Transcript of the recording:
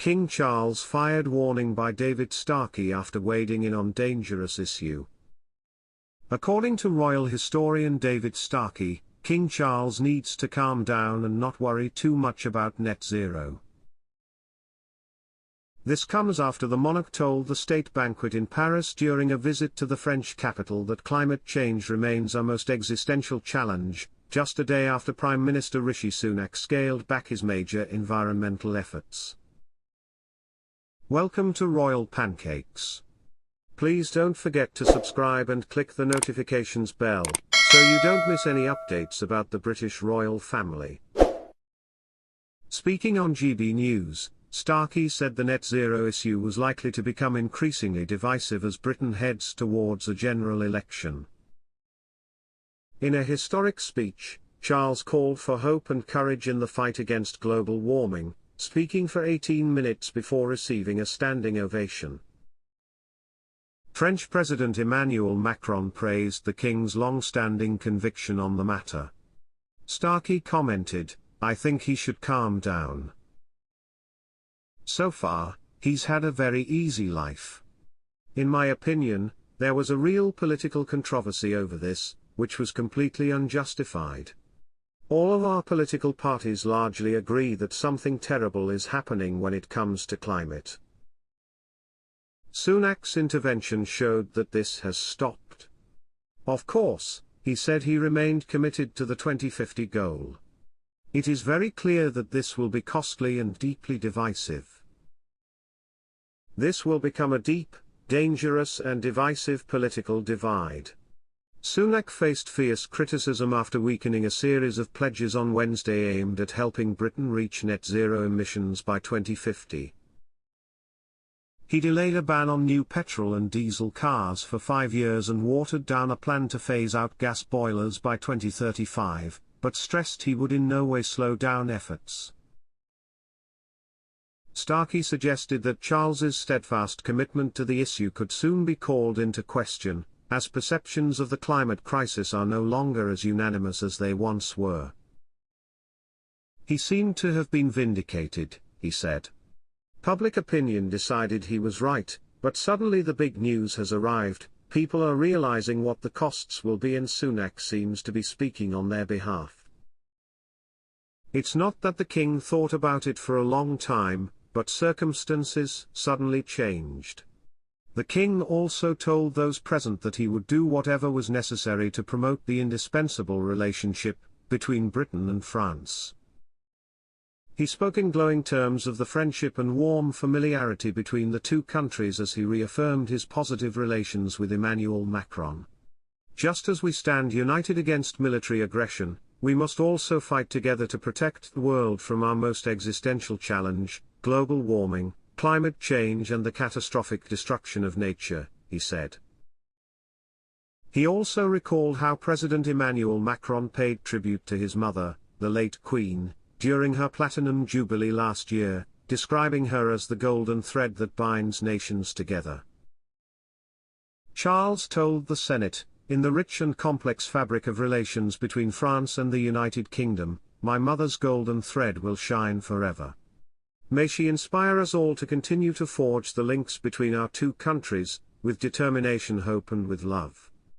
King Charles fired warning by David Starkey after wading in on dangerous issue. According to royal historian David Starkey, King Charles needs to calm down and not worry too much about net zero. This comes after the monarch told the State Banquet in Paris during a visit to the French capital that climate change remains our most existential challenge, just a day after Prime Minister Rishi Sunak scaled back his major environmental efforts. Welcome to Royal Pancakes. Please don't forget to subscribe and click the notifications bell, so you don't miss any updates about the British royal family. Speaking on GB News, Starkey said the net zero issue was likely to become increasingly divisive as Britain heads towards a general election. In a historic speech, Charles called for hope and courage in the fight against global warming, speaking for 18 minutes before receiving a standing ovation. French President Emmanuel Macron praised the King's long-standing conviction on the matter. Starkey commented, "I think he should calm down. So far, he's had a very easy life. In my opinion, there was a real political controversy over this, which was completely unjustified. All of our political parties largely agree that something terrible is happening when it comes to climate." Sunak's intervention showed that this has stopped. Of course, he said he remained committed to the 2050 goal. It is very clear that this will be costly and deeply divisive. This will become a deep, dangerous and divisive political divide. Sunak faced fierce criticism after weakening a series of pledges on Wednesday aimed at helping Britain reach net zero emissions by 2050. He delayed a ban on new petrol and diesel cars for 5 years and watered down a plan to phase out gas boilers by 2035, but stressed he would in no way slow down efforts. Starkey suggested that Charles's steadfast commitment to the issue could soon be called into question, as perceptions of the climate crisis are no longer as unanimous as they once were. He seemed to have been vindicated, he said. Public opinion decided he was right, but suddenly the big news has arrived, people are realizing what the costs will be and Sunak seems to be speaking on their behalf. It's not that the King thought about it for a long time, but circumstances suddenly changed. The King also told those present that he would do whatever was necessary to promote the indispensable relationship between Britain and France. He spoke in glowing terms of the friendship and warm familiarity between the two countries as he reaffirmed his positive relations with Emmanuel Macron. Just as we stand united against military aggression, we must also fight together to protect the world from our most existential challenge, global warming, climate change and the catastrophic destruction of nature, he said. He also recalled how President Emmanuel Macron paid tribute to his mother, the late Queen, during her Platinum Jubilee last year, describing her as the golden thread that binds nations together. Charles told the Senate, "In the rich and complex fabric of relations between France and the United Kingdom, my mother's golden thread will shine forever. May she inspire us all to continue to forge the links between our two countries, with determination, hope and with love."